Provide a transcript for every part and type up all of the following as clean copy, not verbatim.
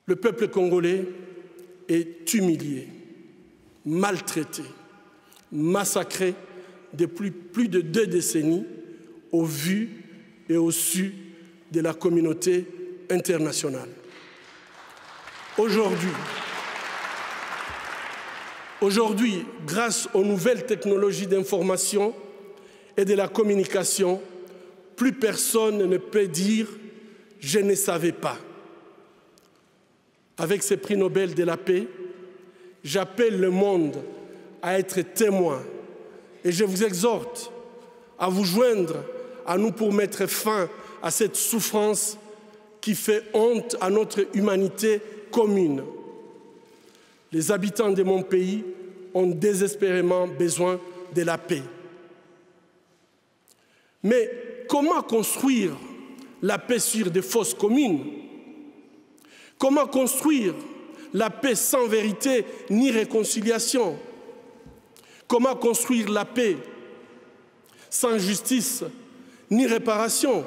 Le peuple congolais est humilié, maltraité, massacré depuis plus de 2 décennies au vu et au su de la communauté internationale. Aujourd'hui, grâce aux nouvelles technologies d'information et de la communication, plus personne ne peut dire « je ne savais pas ». Avec ces prix Nobel de la paix, j'appelle le monde à être témoin et je vous exhorte à vous joindre à nous pour mettre fin à cette souffrance qui fait honte à notre humanité commune. Les habitants de mon pays ont désespérément besoin de la paix. Mais comment construire la paix sur des fausses communes? Comment construire la paix sans vérité ni réconciliation? Comment construire la paix sans justice ni réparation?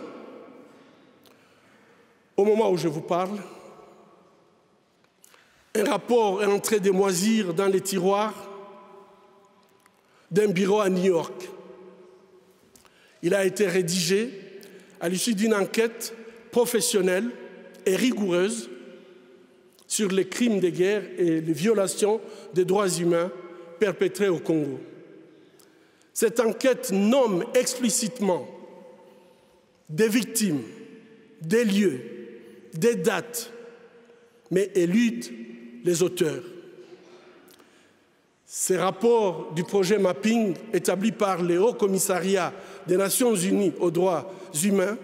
Au moment où je vous parle, un rapport est en train de moisir dans les tiroirs d'un bureau à New York. Il a été rédigé à l'issue d'une enquête professionnelle et rigoureuse sur les crimes de guerre et les violations des droits humains perpétrés au Congo. Cette enquête nomme explicitement des victimes, des lieux, des dates, mais élude les auteurs. Ces rapports du projet Mapping, établi par le Haut Commissariat des Nations Unies aux droits humains,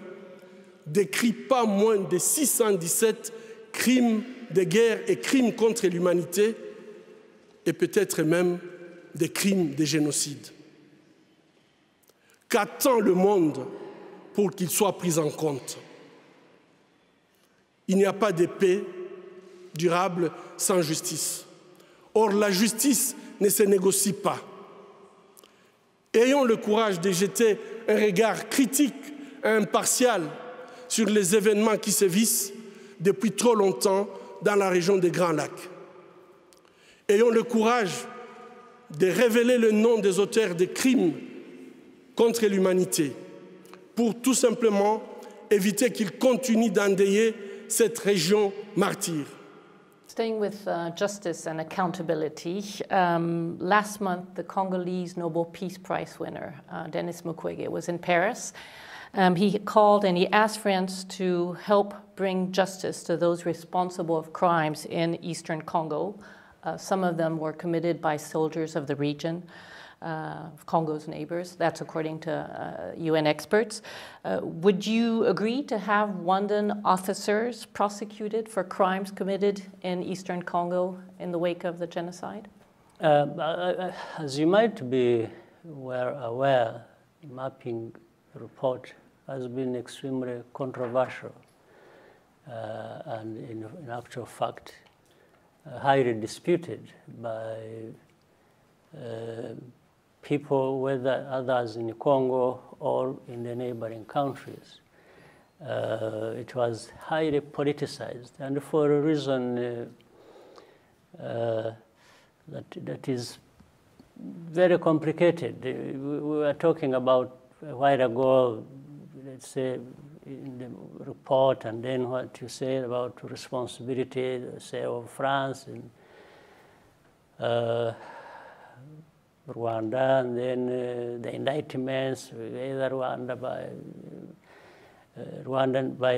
décrit pas moins de 617 crimes de guerre et crimes contre l'humanité, et peut-être même des crimes de génocide. Qu'attend le monde pour qu'il soit pris en compte? Il n'y a pas de paix durable sans justice. Or, la justice ne se négocie pas. Ayons le courage de jeter un regard critique et impartial sur les événements qui sévissent depuis trop longtemps dans la région des Grands Lacs. Ayons le courage de révéler le nom des auteurs des crimes contre l'humanité pour tout simplement éviter qu'ils continuent d'endeuiller cette région martyre. Staying with justice and accountability, last month the Congolese Nobel Peace Prize winner, Denis Mukwege, was in Paris. He called and he asked France to help bring justice to those responsible of crimes in Eastern Congo. Some of them were committed by soldiers of the region, Congo's neighbors. That's according to UN experts. Would you agree to have Rwandan officers prosecuted for crimes committed in Eastern Congo in the wake of the genocide? As you might be aware, the mapping report has been extremely controversial and in actual fact highly disputed by people, whether others in Congo or in the neighboring countries. It was highly politicized, and for a reason that is very complicated. We were talking about a while ago, let's say, in the report, and then what you said about responsibility, say, of France and Rwanda, and then the indictments, either Rwanda by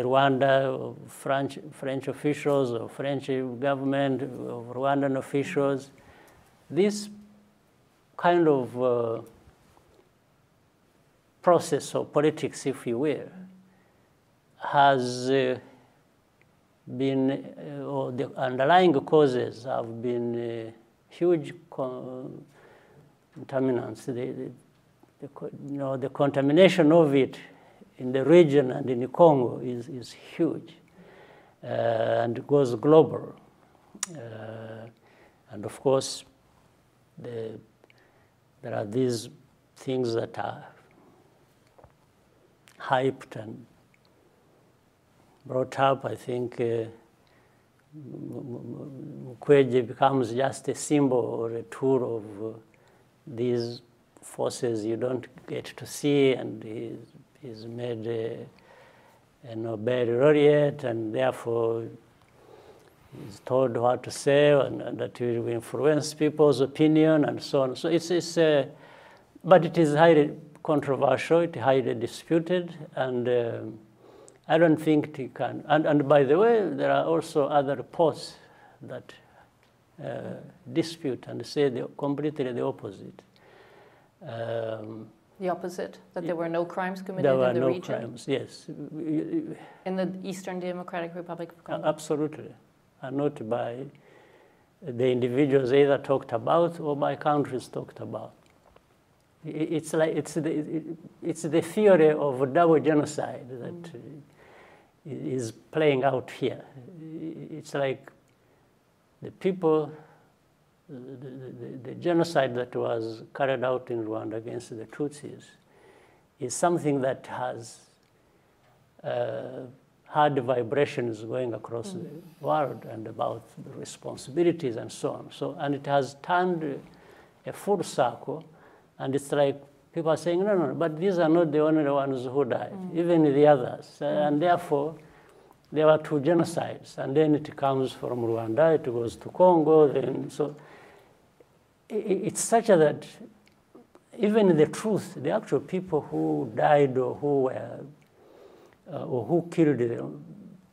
Rwanda, or French officials, or French government, or Rwandan officials. This kind of process of politics, if you will, has been, or the underlying causes have been huge contaminants. The contamination of it in the region and in the Congo is huge, and it goes global. And of course, there are these things that are hyped and brought up, I think, Mukwege becomes just a symbol or a tool of these forces you don't get to see, and he's made a Nobel laureate, and therefore he's told what to say, and that will influence people's opinion, and so on. So but it is highly controversial, it's highly disputed, and I don't think it can. And by the way, there are also other reports that dispute and say completely the opposite. The opposite, that there were no crimes committed in the region? There were no crimes, yes. In the Eastern Democratic Republic of Congo? Absolutely. And not by the individuals either talked about or by countries talked about. It's like it's the theory of a double genocide that is playing out here. It's like the people, the genocide that was carried out in Rwanda against the Tutsis is something that has had vibrations going across the world and about the responsibilities and so on. So, and it has turned a full circle, and it's like people are saying, no, but these are not the only ones who died, even the others. And therefore, there were two genocides, and then it comes from Rwanda, it goes to Congo, then so it's such that even the truth, the actual people who died or who were or who killed them,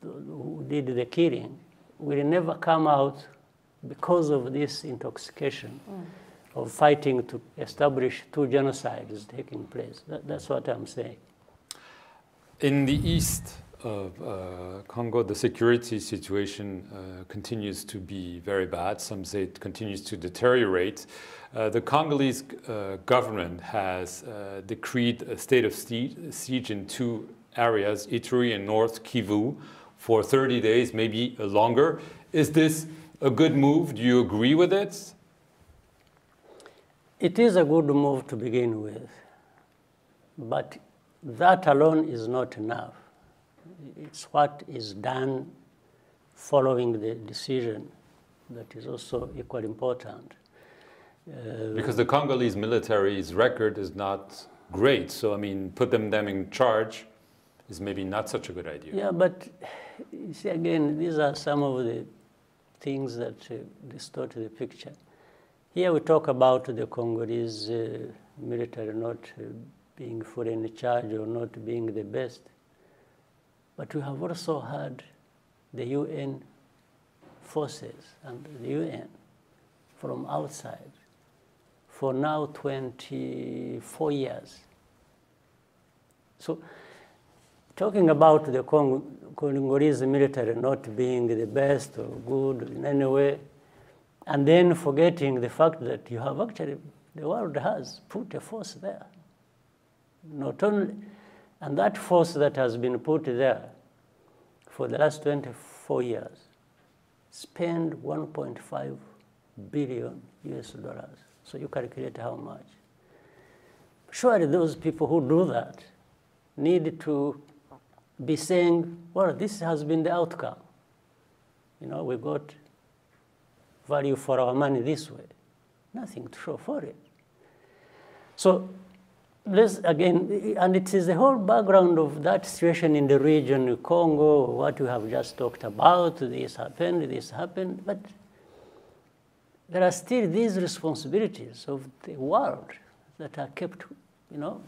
who did the killing, will never come out because of this intoxication of fighting to establish two genocides taking place. That's what I'm saying. In the east of Congo, the security situation continues to be very bad. Some say it continues to deteriorate. The Congolese government has decreed a state of siege in two areas, Ituri and North Kivu, for 30 days, maybe longer. Is this a good move? Do you agree with it? It is a good move to begin with, but that alone is not enough. It's what is done following the decision that is also equally important. Because the Congolese military's record is not great, so I mean, put them in charge is maybe not such a good idea. Yeah, but you see, again, these are some of the things that distort the picture. Here we talk about the Congolese military not being fully in charge or not being the best. But we have also had the UN forces and the UN from outside for now 24 years. So talking about the Congolese military not being the best or good in any way, and then forgetting the fact that you have actually, the world has put a force there. Not only, and that force that has been put there for the last 24 years spend $1.5 billion US. So you calculate how much. Surely those people who do that need to be saying, well, this has been the outcome. You know, we got value for our money this way. Nothing to show for it. So this again, and it is the whole background of that situation in the region, Congo, what we have just talked about, this happened, but there are still these responsibilities of the world that are kept, you know,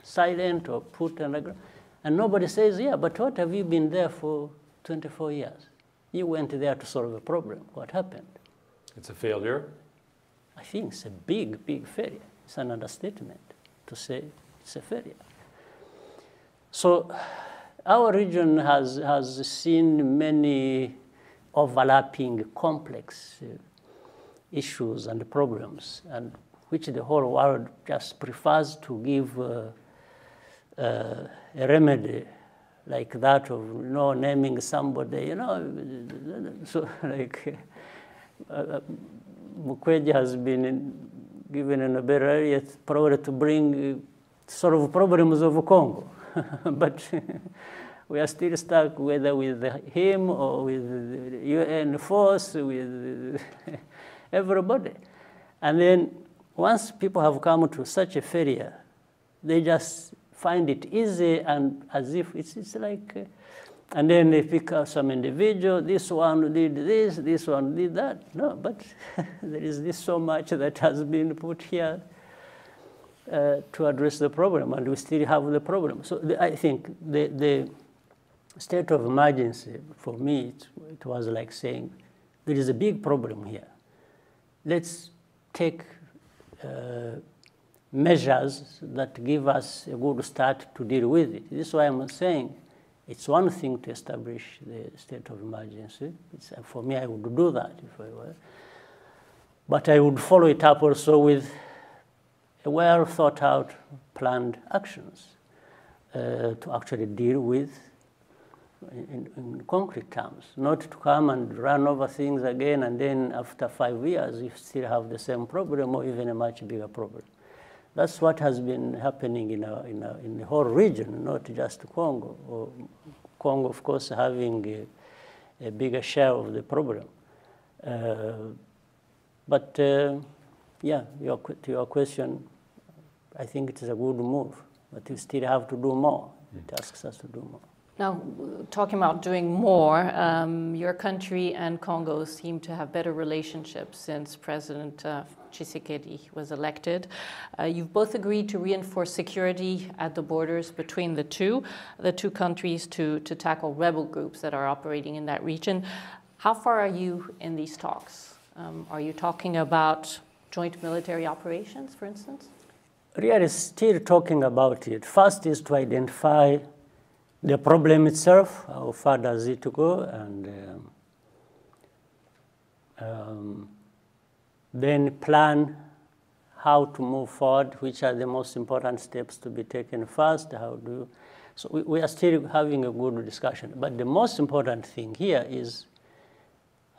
silent or put underground. And nobody says, yeah, but what have you been there for 24 years? You went there to solve a problem. What happened? It's a failure? I think it's a big, big failure. It's an understatement to say it's a failure. So our region has seen many overlapping complex issues and problems, and which the whole world just prefers to give a remedy like that of, you know, naming somebody, you know. So like Mukwege has been given a Nobel laureate probably to bring solve problems of Congo. But we are still stuck whether with him or with the UN force, with everybody. And then once people have come to such a failure, they just find it easy and as if it's like, and then they pick out some individual, this one did this one did that. No, but there is this so much that has been put here to address the problem, and we still have the problem. So I think the state of emergency, for me, it was like saying, there is a big problem here. Let's take measures that give us a good start to deal with it. This is why I'm saying it's one thing to establish the state of emergency. For me, I would do that if I were. But I would follow it up also with a well thought out, planned actions to actually deal with in concrete terms, not to come and run over things again and then after 5 years you still have the same problem or even a much bigger problem. That's what has been happening in the whole region, not just Congo. Or Congo, of course, having a bigger share of the problem. Yeah, to your question, I think it is a good move, but you still have to do more. It asks us to do more. Now, talking about doing more, your country and Congo seem to have better relationships since President Tshisekedi was elected. You've both agreed to reinforce security at the borders between the two countries to tackle rebel groups that are operating in that region. How far are you in these talks? Are you talking about joint military operations, for instance? Really still talking about it. First is to identify the problem itself, how far does it go, and then plan how to move forward, which are the most important steps to be taken first, so we are still having a good discussion. But the most important thing here is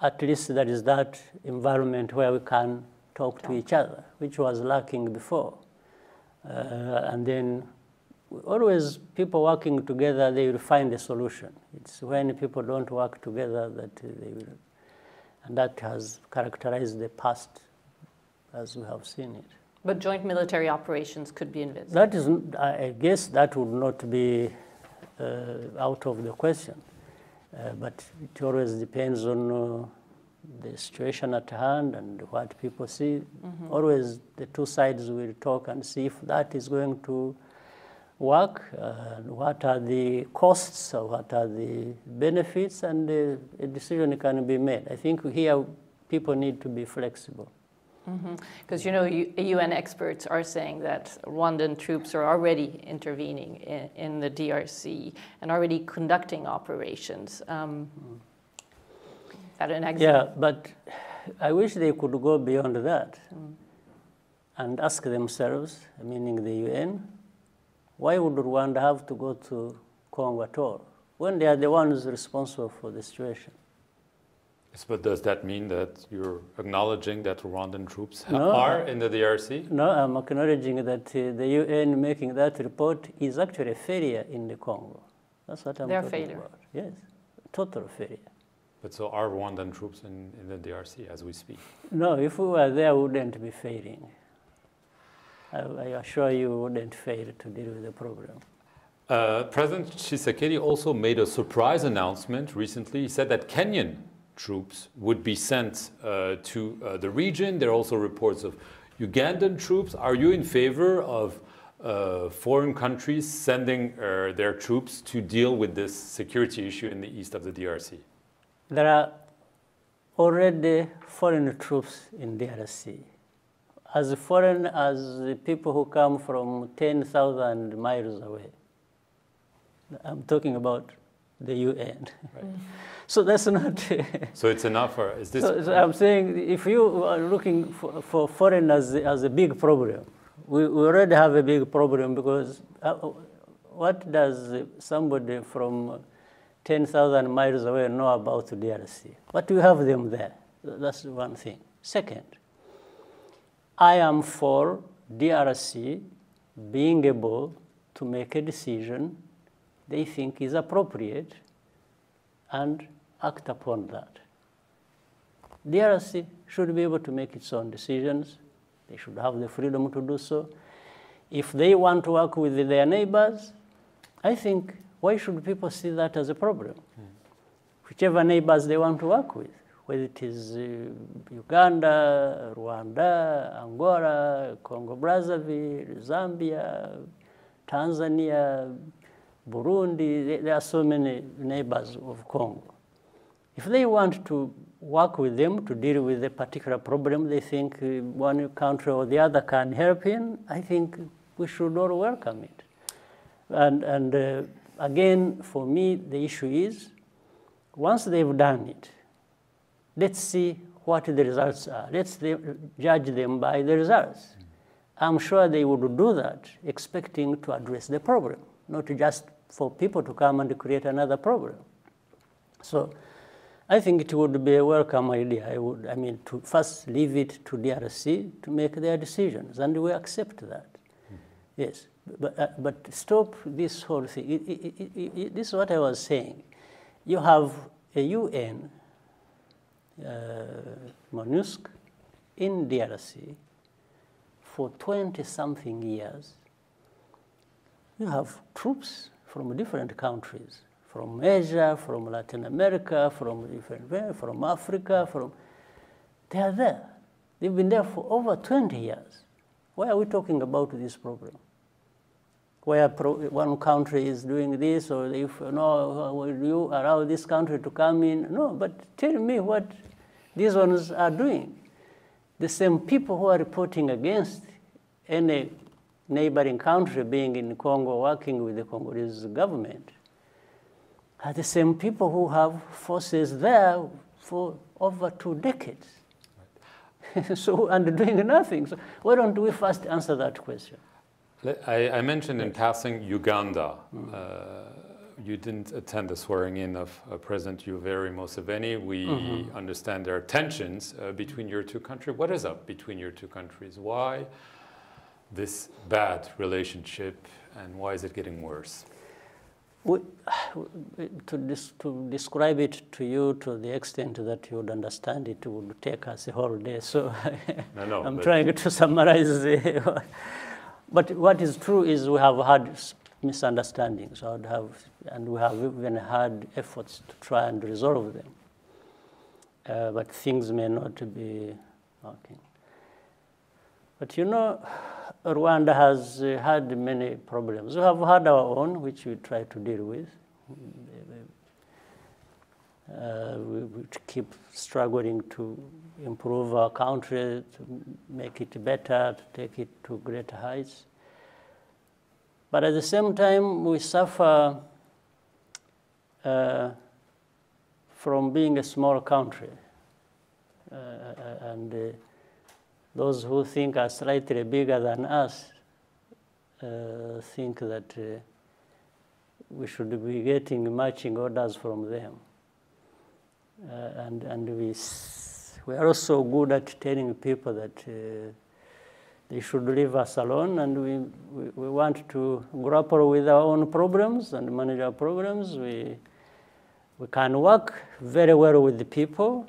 at least there is that environment where we can talk to each other, which was lacking before. And then always people working together, they will find a solution. It's when people don't work together that they will, and that has characterized the past as we have seen it. But joint military operations could be envisaged. That is, I guess that would not be out of the question. But it always depends on the situation at hand and what people see. Mm-hmm. Always the two sides will talk and see if that is going to work, what are the costs, or what are the benefits, and a decision can be made. I think here people need to be flexible. Because, you know, UN experts are saying that Rwandan troops are already intervening in the DRC and already conducting operations. Is that an example? Yeah, but I wish they could go beyond that and ask themselves, meaning the UN, why would Rwanda have to go to Congo at all when they are the ones responsible for the situation? Yes, but does that mean that you're acknowledging that Rwandan troops are in the DRC? No, I'm acknowledging that the UN making that report is actually a failure in the Congo. That's what I'm talking about. Yes, total failure. But so are Rwandan troops in the DRC as we speak? No, if we were there, we wouldn't be failing. I assure you, we wouldn't fail to deal with the problem. President Tshisekedi also made a surprise announcement recently. He said that Kenyan troops would be sent to the region. There are also reports of Ugandan troops. Are you in favor of foreign countries sending their troops to deal with this security issue in the east of the DRC? There are already foreign troops in DRC. As foreign as the people who come from 10,000 miles away. I'm talking about the UN. Right. So that's not... So it's enough, or is this... So I'm saying, if you are looking for foreigners as a big problem, we already have a big problem, because what does somebody from 10,000 miles away know about the DRC? But we have them there. That's one thing. Second, I am for DRC being able to make a decision they think is appropriate and act upon that. DRC should be able to make its own decisions. They should have the freedom to do so. If they want to work with their neighbors, I think, why should people see that as a problem? Whichever neighbors they want to work with, whether it is Uganda, Rwanda, Angola, Congo Brazzaville, Zambia, Tanzania, Burundi, there are so many neighbors of Congo. If they want to work with them to deal with a particular problem they think one country or the other can help in, I think we should all welcome it. And again, for me, the issue is, once they've done it, let's see what the results are. Let's judge them by the results. I'm sure they would do that, expecting to address the problem, not just for people to come and create another problem. So I think it would be a welcome idea. I mean, to first leave it to DRC to make their decisions, and we accept that. Yes, but stop this whole thing. This is what I was saying. You have a UN, Monusco, in DRC for 20-something years. You have troops from different countries, from Asia, from Latin America, from Africa, they are there. They've been there for over 20 years. Why are we talking about this problem? Where one country is doing this, or if no, will you allow this country to come in? No, but tell me what these ones are doing. The same people who are reporting against any neighboring country being in Congo working with the Congolese government are the same people who have forces there for over 2 decades. Right. So, and doing nothing. So why don't we first answer that question? I mentioned in passing Uganda. You didn't attend the swearing-in of President Yoweri Museveni. We understand there are tensions between your two countries. What is up between your two countries? Why this bad relationship, and why is it getting worse? To describe it to you to the extent that you would understand it would take us a whole day. So I'm trying to summarize. But what is true is we have had misunderstandings, and we have even had efforts to try and resolve them. But things may not be working. But you know, Rwanda has had many problems. We have had our own, which we try to deal with. We keep struggling to improve our country, to make it better, to take it to greater heights. But at the same time, we suffer from being a small country. And those who think are slightly bigger than us think that we should be getting marching orders from them. And we are also good at telling people that they should leave us alone, and we want to grapple with our own problems and manage our problems. We can work very well with the people,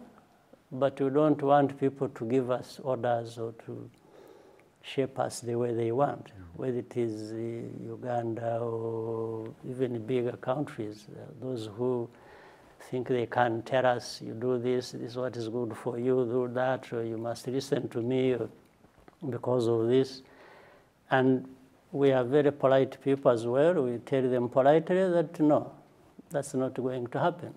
but we don't want people to give us orders or to shape us the way they want, whether it is Uganda or even bigger countries. Those who think they can tell us, you do this, this is what is good for you, do that, or you must listen to me because of this. And we are very polite people as well. We tell them politely that no, that's not going to happen.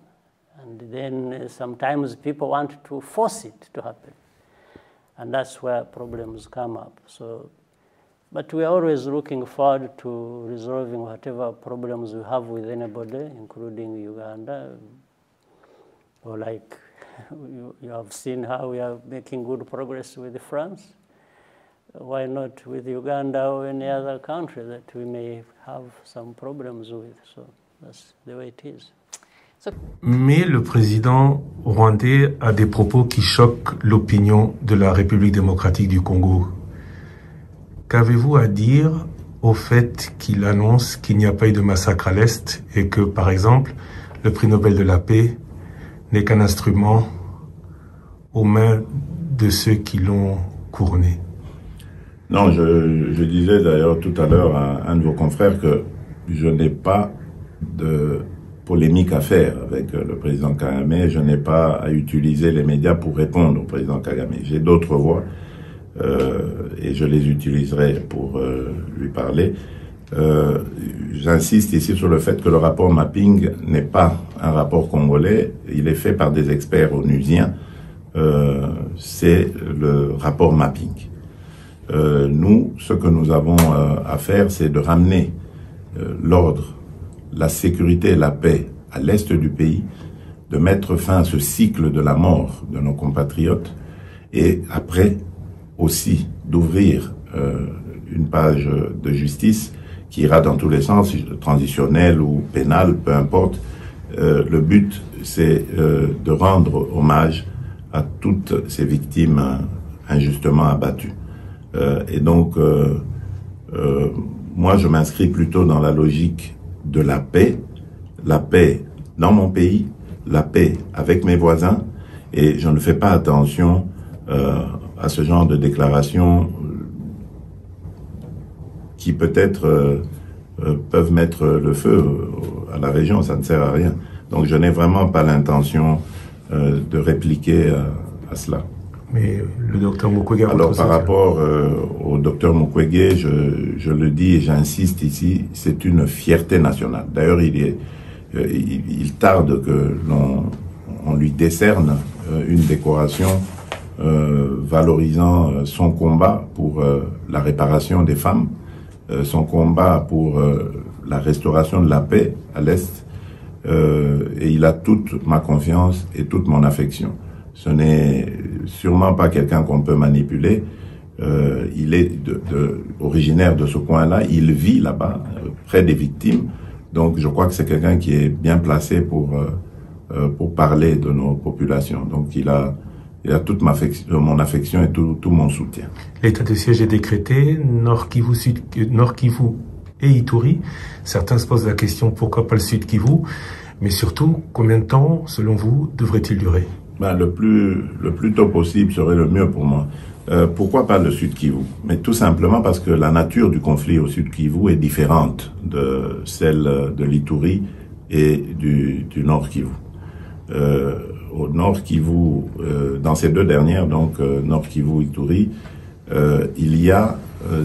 And then sometimes people want to force it to happen. And that's where problems come up. So, but we are always looking forward to resolving whatever problems we have with anybody, including Uganda. Or like you have seen how we are making good progress with France. Why not with Uganda or any other country that we may have some problems with? So that's the way it is. Mais le président rwandais a des propos qui choquent l'opinion de la République démocratique du Congo. Qu'avez-vous à dire au fait qu'il annonce qu'il n'y a pas eu de massacre à l'Est et que, par exemple, le prix Nobel de la paix n'est qu'un instrument aux mains de ceux qui l'ont couronné? Non, je disais d'ailleurs tout à l'heure à un de vos confrères que je n'ai pas de polémique à faire avec le président Kagame. Je n'ai pas à utiliser les médias pour répondre au président Kagame. J'ai d'autres voies et je les utiliserai pour lui parler. J'insiste ici sur le fait que le rapport mapping n'est pas un rapport congolais. Il est fait par des experts onusiens. C'est le rapport mapping. Nous, ce que nous avons à faire, c'est de ramener l'ordre, la sécurité et la paix à l'est du pays, de mettre fin à ce cycle de la mort de nos compatriotes et après aussi d'ouvrir une page de justice qui ira dans tous les sens, transitionnel ou pénal, peu importe. Le but, c'est de rendre hommage à toutes ces victimes injustement abattues. Et donc, moi, je m'inscris plutôt dans la logique de la paix dans mon pays, la paix avec mes voisins, et je ne fais pas attention à ce genre de déclarations qui peut-être peuvent mettre le feu à la région, ça ne sert à rien. Donc je n'ai vraiment pas l'intention de répliquer à cela. Mais le docteur Mukwege... Alors par rapport au docteur Mukwege, je le dis et j'insiste ici, c'est une fierté nationale. D'ailleurs, il tarde que l'on lui décerne une décoration valorisant son combat pour la réparation des femmes, son combat pour la restauration de la paix à l'Est, et il a toute ma confiance et toute mon affection. Ce n'est sûrement pas quelqu'un qu'on peut manipuler. Il est originaire de ce coin-là, il vit là-bas, près des victimes. Donc je crois que c'est quelqu'un qui est bien placé pour parler de nos populations. Donc il a toute mon affection et tout mon soutien. L'état de siège est décrété, Nord Kivu et Ituri. Certains se posent la question pourquoi pas le Sud Kivu, mais surtout combien de temps, selon vous, devrait-il durer? Le plus tôt possible serait le mieux pour moi. Pourquoi pas le Sud Kivu? Mais tout simplement parce que la nature du conflit au Sud Kivu est différente de celle de l'Ituri et du Nord Kivu. Au Nord Kivu, dans ces deux dernières, donc Nord Kivu et Ituri, il y a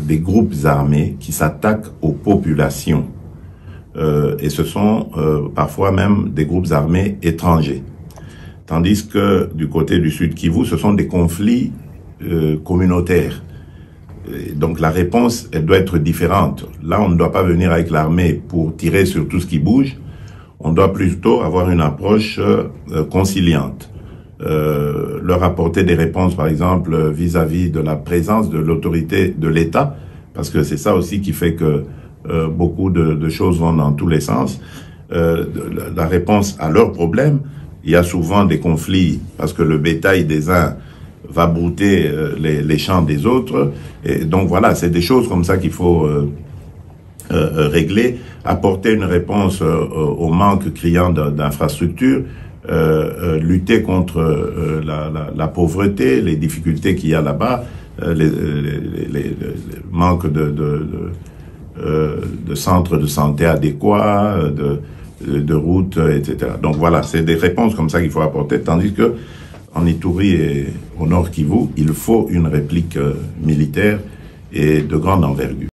des groupes armés qui s'attaquent aux populations. Et ce sont parfois même des groupes armés étrangers. Tandis que du côté du Sud Kivu, ce sont des conflits communautaires. Et donc la réponse, elle doit être différente. Là, on ne doit pas venir avec l'armée pour tirer sur tout ce qui bouge. On doit plutôt avoir une approche conciliante. Leur apporter des réponses, par exemple, vis-à-vis de la présence de l'autorité de l'État, parce que c'est ça aussi qui fait que beaucoup de choses vont dans tous les sens. La réponse à leurs problèmes. Il y a souvent des conflits parce que le bétail des uns va brouter les champs des autres. Et donc voilà, c'est des choses comme ça qu'il faut régler, apporter une réponse au manque criant d'infrastructures, lutter contre la pauvreté, les difficultés qu'il y a là-bas, les manque de centres de santé adéquats, de routes, etc. Donc voilà, c'est des réponses comme ça qu'il faut apporter, tandis que en Ituri et au Nord Kivu, il faut une réplique militaire et de grande envergure.